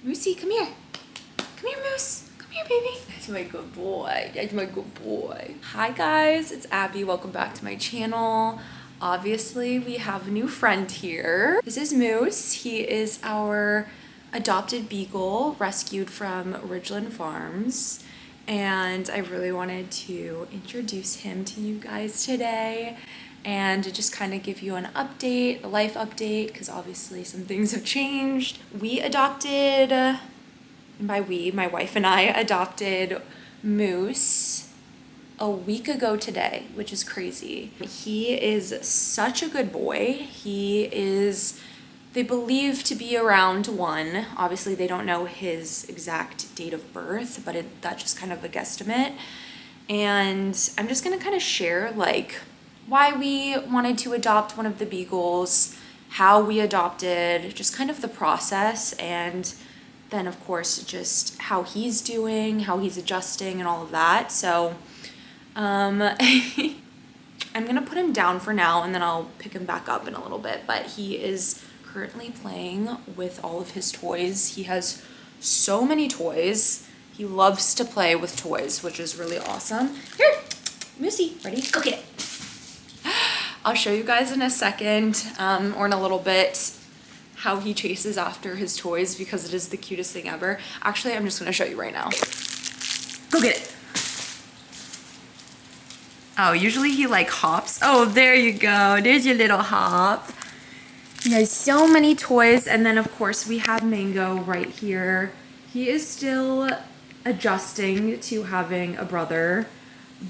Moosey, come here. Come here, Moose. Come here, baby. That's my good boy. That's my good boy. Hi, guys. It's Abby. Welcome back to my channel. Obviously, we have a new friend here. This is Moose. He is our adopted beagle rescued from Ridglan Farms. And I really wanted to introduce him to you guys today and to just kind of give you an update, a life update, because obviously some things have changed. We adopted, and by we, my wife and I adopted Moose a week ago today, which is crazy. He is such a good boy. He is, they believe to be around 1. Obviously they don't know his exact date of birth, but that's just kind of a guesstimate. And I'm just gonna kind of share like why we wanted to adopt one of the beagles, how we adopted, just kind of the process, and then of course just how he's doing, how he's adjusting and all of that. So I'm gonna put him down for now and then I'll pick him back up in a little bit, but he is currently playing with all of his toys. He has so many toys. He loves to play with toys, which is really awesome. Here, Moosey, ready? Go get it. I'll show you guys in a second, or in a little bit, how he chases after his toys because it is the cutest thing ever. Actually, I'm just gonna show you right now. Go get it. Oh, usually he like hops. Oh, there you go. There's your little hop. He has so many toys. And then of course we have Mango right here. He is still adjusting to having a brother,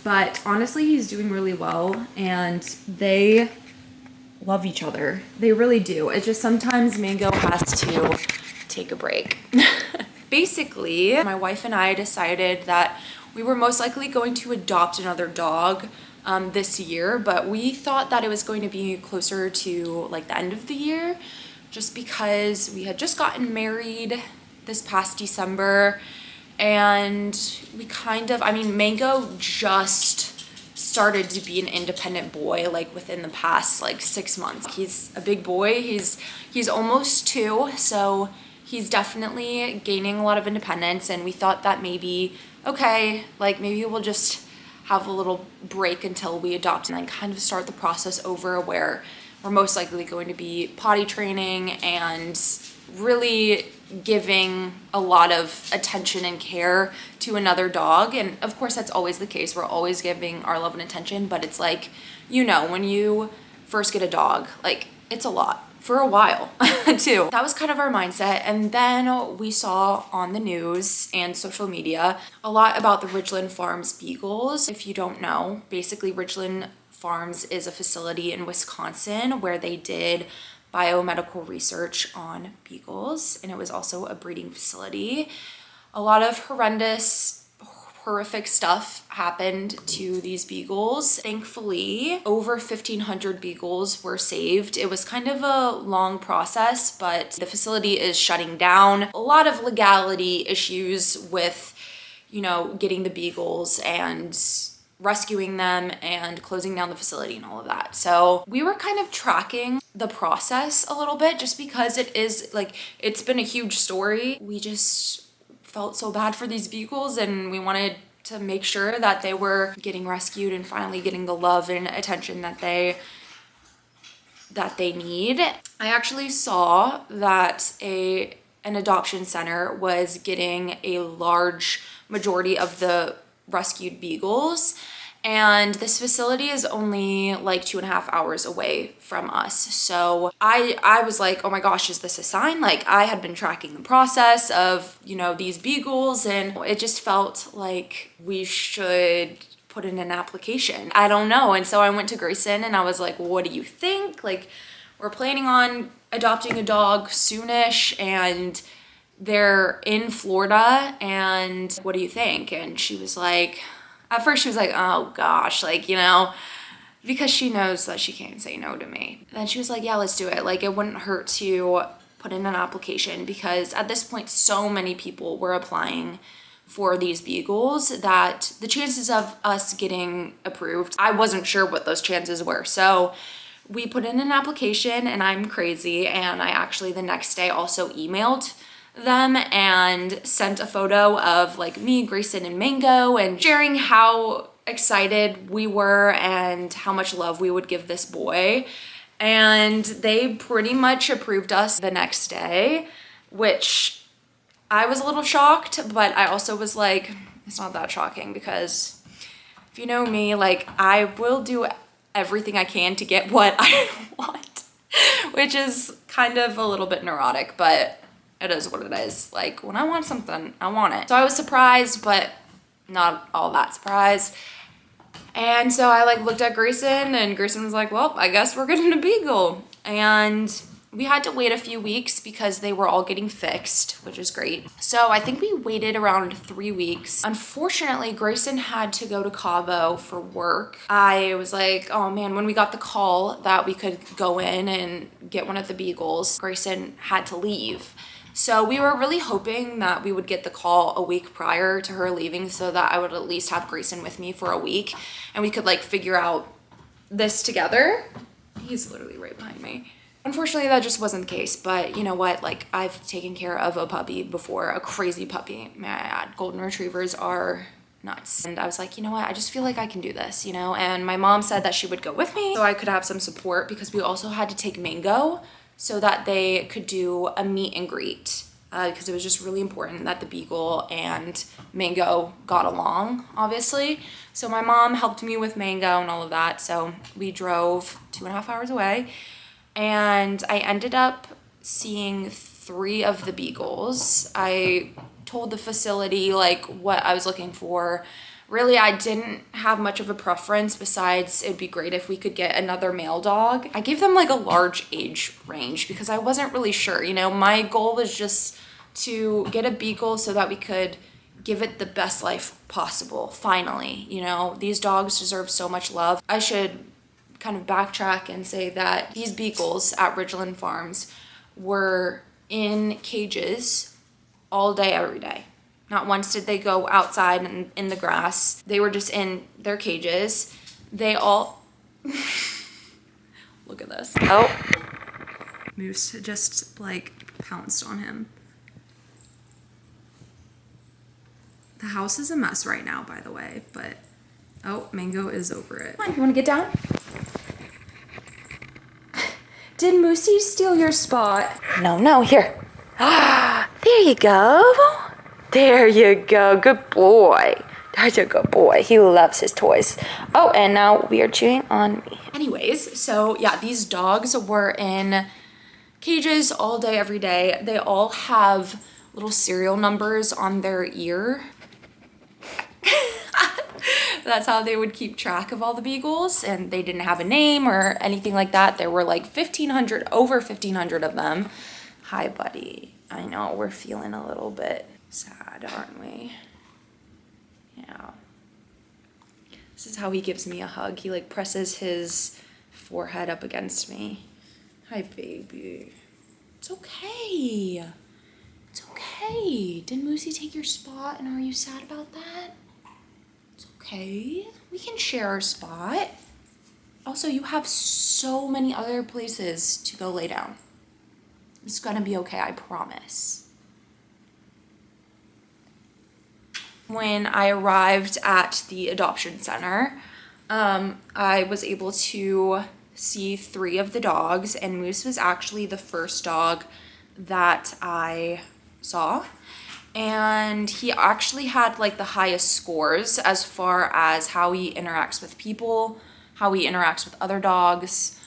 but honestly he's doing really well and they love each other. They really do. It's just sometimes Mango has to take a break. Basically, my wife and I decided that we were most likely going to adopt another dog this year, but we thought that it was going to be closer to like the end of the year, just because we had just gotten married this past December. And we kind of, I mean, Mango just started to be an independent boy like within the past like 6 months. He's a big boy. He's almost 2, so he's definitely gaining a lot of independence. And we thought that maybe, okay, like maybe we'll just have a little break until we adopt and then kind of start the process over, where we're most likely going to be potty training and really giving a lot of attention and care to another dog. And of course that's always the case. We're always giving our love and attention, but it's like, you know, when you first get a dog, like it's a lot for a while too. That was kind of our mindset. And then we saw on the news and social media a lot about the Ridglan Farms beagles. If you don't know, basically Ridglan Farms is a facility in Wisconsin where they did biomedical research on beagles, and it was also a breeding facility. A lot of horrific stuff happened to these beagles. Thankfully, over 1,500 beagles were saved. It was kind of a long process, but the facility is shutting down. A lot of legality issues with, you know, getting the beagles and rescuing them and closing down the facility and all of that. So we were kind of tracking the process a little bit just because it is like, it's been a huge story. We just felt so bad for these beagles and we wanted to make sure that they were getting rescued and finally getting the love and attention that they need. I actually saw that an adoption center was getting a large majority of the rescued beagles, and this facility is only like 2.5 hours away from us. So I was like, oh my gosh, is this a sign? Like, I had been tracking the process of, you know, these beagles, and it just felt like we should put in an application. I don't know. And so I went to Grayson and I was like, what do you think? Like, we're planning on adopting a dog soonish and they're in Florida, and what do you think? And she was like, at first she was like, oh gosh, like, you know, because she knows that she can't say no to me. Then she was like, yeah, let's do it. Like, it wouldn't hurt to put in an application, because at this point so many people were applying for these beagles that the chances of us getting approved, I wasn't sure what those chances were. So we put in an application, and I'm crazy, and I actually the next day also emailed them and sent a photo of like me, Grayson, and Mango, and sharing how excited we were and how much love we would give this boy. And they pretty much approved us the next day, which I was a little shocked, but I also was like, it's not that shocking, because if you know me, like, I will do everything I can to get what I want, which is kind of a little bit neurotic, but it is what it is. Like, when I want something, I want it. So I was surprised, but not all that surprised. And so I like looked at Grayson, and Grayson was like, well, I guess we're getting a beagle. And we had to wait a few weeks because they were all getting fixed, which is great. So I think we waited around 3 weeks. Unfortunately, Grayson had to go to Cabo for work. I was like, oh man, when we got the call that we could go in and get one of the beagles, Grayson had to leave. So we were really hoping that we would get the call a week prior to her leaving so that I would at least have Grayson with me for a week and we could like figure out this together. He's literally right behind me. Unfortunately, that just wasn't the case, but you know what? Like, I've taken care of a puppy before, a crazy puppy, may I add. Golden retrievers are nuts. And I was like, you know what? I just feel like I can do this, you know? And my mom said that she would go with me so I could have some support, because we also had to take Mango so that they could do a meet and greet, because it was just really important that the beagle and Mango got along, obviously. So my mom helped me with Mango and all of that. So we drove 2.5 hours away, and I ended up seeing 3 of the beagles. I told the facility like what I was looking for. Really, I didn't have much of a preference besides it'd be great if we could get another male dog. I gave them like a large age range because I wasn't really sure. You know, my goal was just to get a beagle so that we could give it the best life possible, finally. You know, these dogs deserve so much love. I should kind of backtrack and say that these beagles at Ridglan Farms were in cages all day, every day. Not once did they go outside and in the grass. They were just in their cages. They all... Look at this. Oh. Moose just like pounced on him. The house is a mess right now, by the way, but... Oh, Mango is over it. Come on, you wanna get down? Did Moosey steal your spot? No, here. There you go. There you go, good boy. That's a good boy. He loves his toys. Oh, and now we are chewing on me. Anyways, so yeah, these dogs were in cages all day, every day. They all have little serial numbers on their ear. That's how they would keep track of all the beagles, and they didn't have a name or anything like that. There were like over 1,500 of them. Hi, buddy. I know, we're feeling a little bit sad, aren't we? Yeah. This is how he gives me a hug. He like presses his forehead up against me. Hi, baby. It's okay. It's okay. Did Moosey take your spot, and are you sad about that? It's okay. We can share our spot. Also, you have so many other places to go lay down. It's gonna be okay, I promise. When I arrived at the adoption center, I was able to see 3 of the dogs, and Moose was actually the first dog that I saw. And he actually had like the highest scores as far as how he interacts with people, how he interacts with other dogs.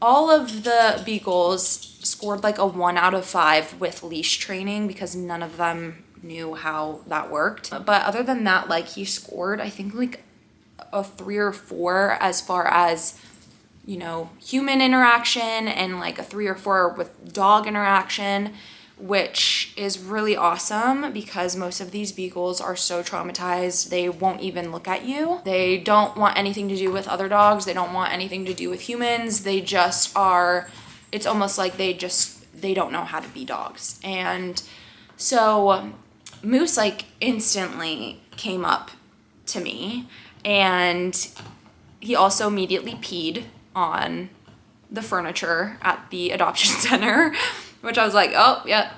All of the beagles scored like a 1 out of 5 with leash training because none of them knew how that worked. But other than that, like he scored, I think like a 3 or 4 as far as, you know, human interaction, and like a 3 or 4 with dog interaction, which is really awesome because most of these beagles are so traumatized they won't even look at you. They don't want anything to do with other dogs. They don't want anything to do with humans. They just are, it's almost like they don't know how to be dogs. And so Moose like instantly came up to me, and he also immediately peed on the furniture at the adoption center, which I was like, oh, yeah,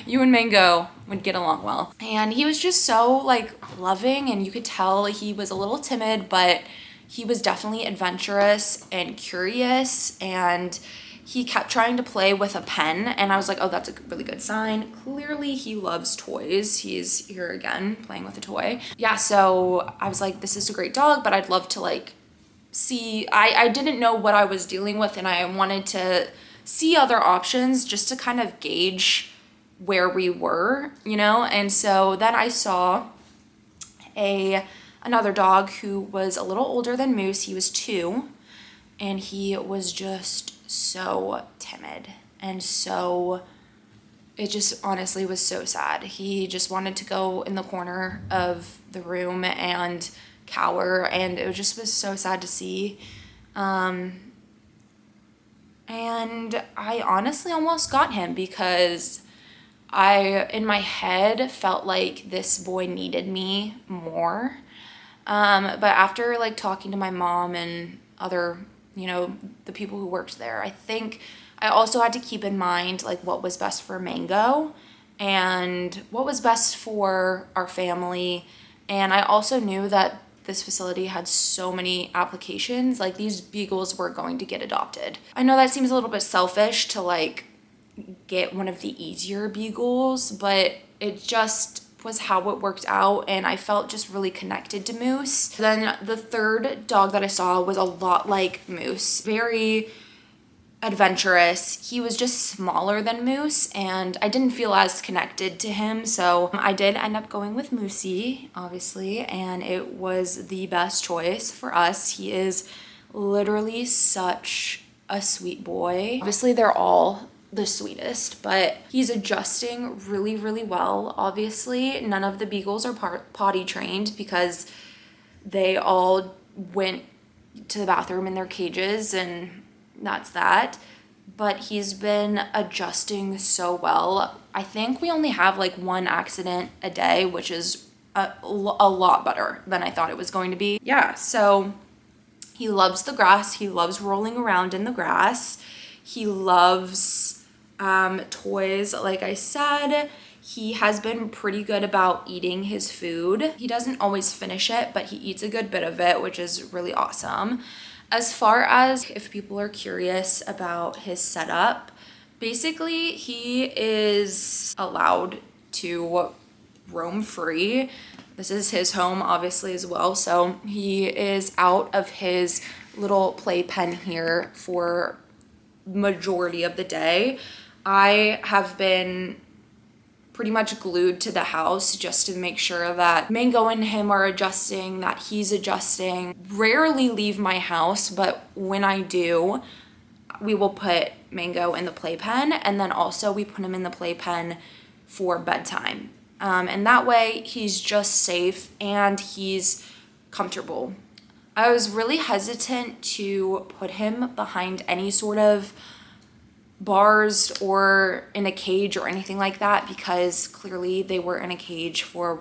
you and Mango would get along well. And he was just so like loving, and you could tell he was a little timid, but he was definitely adventurous and curious, and he kept trying to play with a pen, and I was like, oh, that's a really good sign. Clearly he loves toys. He's here again playing with a toy. Yeah, so I was like, this is a great dog, but I'd love to like see, I didn't know what I was dealing with, and I wanted to see other options just to kind of gauge where we were, you know? And so then I saw another dog who was a little older than Moose. He was 2, and he was just so timid, and so it just honestly was so sad. He just wanted to go in the corner of the room and cower, and it just was so sad to see. And I honestly almost got him because I, in my head, felt like this boy needed me more. But after like talking to my mom and other, you know, the people who worked there, I think I also had to keep in mind like what was best for Mango and what was best for our family. And I also knew that this facility had so many applications, like these beagles were going to get adopted. I know that seems a little bit selfish to like get one of the easier beagles, but it just was how it worked out, and I felt just really connected to Moose. Then the third dog that I saw was a lot like Moose, very adventurous. He was just smaller than Moose, and I didn't feel as connected to him, so I did end up going with Moosey, obviously, and it was the best choice for us. He is literally such a sweet boy. Obviously, they're all the sweetest, but he's adjusting really, really well. Obviously, none of the beagles are potty trained because they all went to the bathroom in their cages, and that's that. But he's been adjusting so well. I think we only have like 1 accident a day, which is a lot better than I thought it was going to be. Yeah, so he loves the grass. He loves rolling around in the grass. He loves toys, like I said. He has been pretty good about eating his food. He doesn't always finish it, but he eats a good bit of it, which is really awesome. As far as if people are curious about his setup, basically he is allowed to roam free. This is his home, obviously, as well. So he is out of his little playpen here for majority of the day. I have been pretty much glued to the house just to make sure that Mango and him are adjusting, that he's adjusting. Rarely leave my house, but when I do, we will put Mango in the playpen, and then also we put him in the playpen for bedtime. And that way he's just safe and he's comfortable. I was really hesitant to put him behind any sort of bars or in a cage or anything like that, because clearly they were in a cage for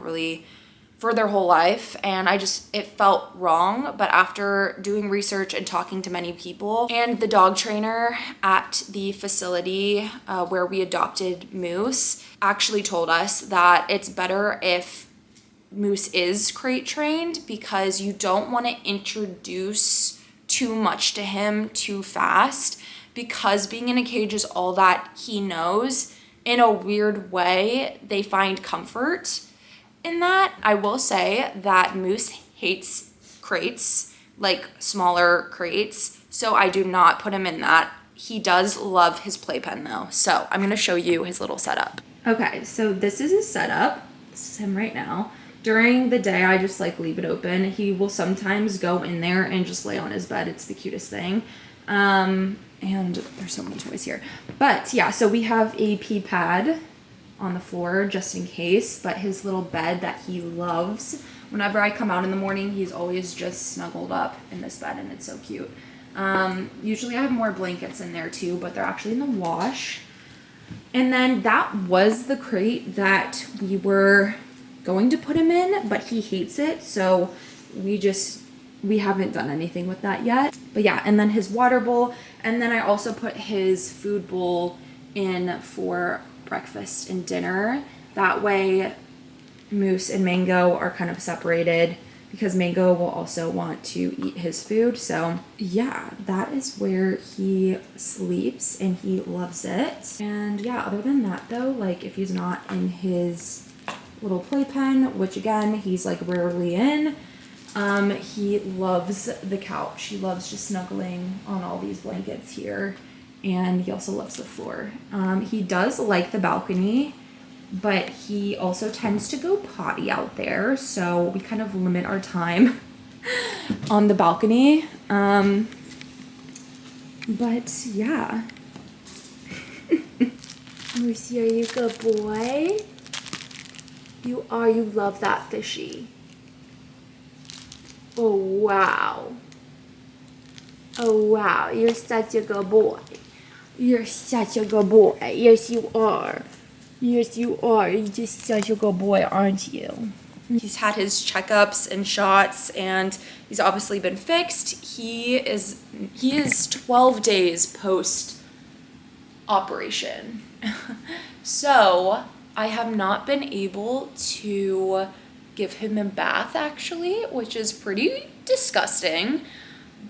their whole life, and it felt wrong. But after doing research and talking to many people, and the dog trainer at the facility where we adopted Moose actually told us that it's better if Moose is crate trained, because you don't want to introduce too much to him too fast, because being in a cage is all that he knows. In a weird way, they find comfort in that. I will say that Moose hates crates, like smaller crates, so I do not put him in that. He does love his playpen though, so I'm gonna show you his little setup. Okay, so this is his setup. This is him right now. During the day, I just like leave it open. He will sometimes go in there and just lay on his bed. It's the cutest thing. And there's so many toys here. But yeah, so we have a pee pad on the floor just in case, but his little bed that he loves. Whenever I come out in the morning, he's always just snuggled up in this bed, and it's so cute. Usually I have more blankets in there too, but they're actually in the wash. And then that was the crate that we were going to put him in, but he hates it, so we haven't done anything with that yet. But yeah, and then his water bowl, and then I also put his food bowl in for breakfast and dinner. That way Moose and Mango are kind of separated because Mango will also want to eat his food. So yeah, that is where he sleeps and he loves it. And yeah, other than that though, like if he's not in his little playpen, which again, he's like rarely in, he loves the couch. He loves just snuggling on all these blankets here. And he also loves the floor. He does like the balcony, but he also tends to go potty out there, so we kind of limit our time on the balcony. But yeah. Lucy, are you a good boy? You are. You love that fishy. Oh wow. Oh wow, you're such a good boy. You're such a good boy. Yes, you are. Yes, you are. You're just such a good boy, aren't you? He's had his checkups and shots, and he's obviously been fixed. He is 12 days post operation. So I have not been able to give him a bath actually, which is pretty disgusting,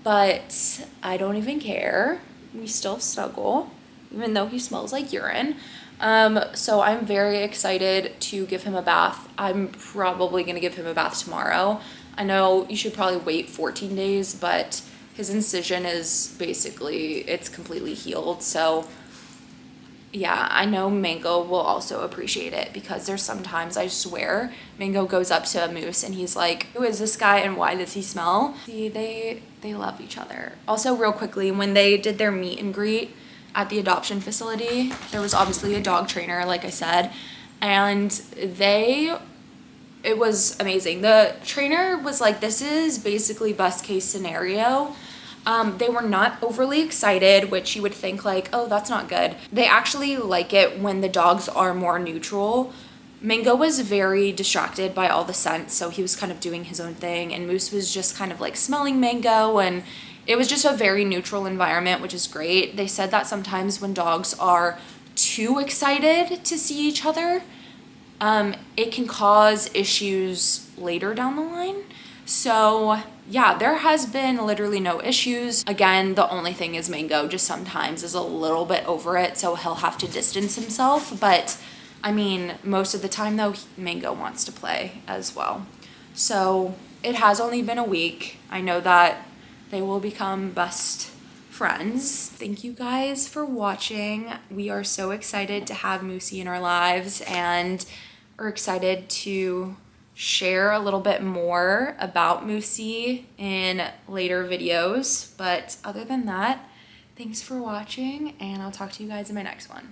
but I don't even care. We still snuggle, even though he smells like urine. So I'm very excited to give him a bath. I'm probably gonna give him a bath tomorrow. I know you should probably wait 14 days, but his incision is basically, it's completely healed. So yeah, I know Mango will also appreciate it because there's sometimes, I swear, Mango goes up to a Moose and he's like, who is this guy and why does he smell? See, they love each other. Also, real quickly, when they did their meet and greet at the adoption facility, there was obviously a dog trainer, like I said, and it was amazing. The trainer was like, this is basically best case scenario. They were not overly excited, which you would think like, oh, that's not good. They actually like it when the dogs are more neutral. Mango was very distracted by all the scents, so he was kind of doing his own thing, and Moose was just kind of like smelling Mango, and it was just a very neutral environment, which is great. They said that sometimes when dogs are too excited to see each other, it can cause issues later down the line. So yeah, there has been literally no issues. Again, the only thing is Mango just sometimes is a little bit over it, so he'll have to distance himself. But I mean, most of the time though, Mango wants to play as well. So it has only been a week. I know that they will become best friends. Thank you guys for watching. We are so excited to have Moosey in our lives, and we're excited to share a little bit more about Moosey in later videos. But other than that, thanks for watching, and I'll talk to you guys in my next one.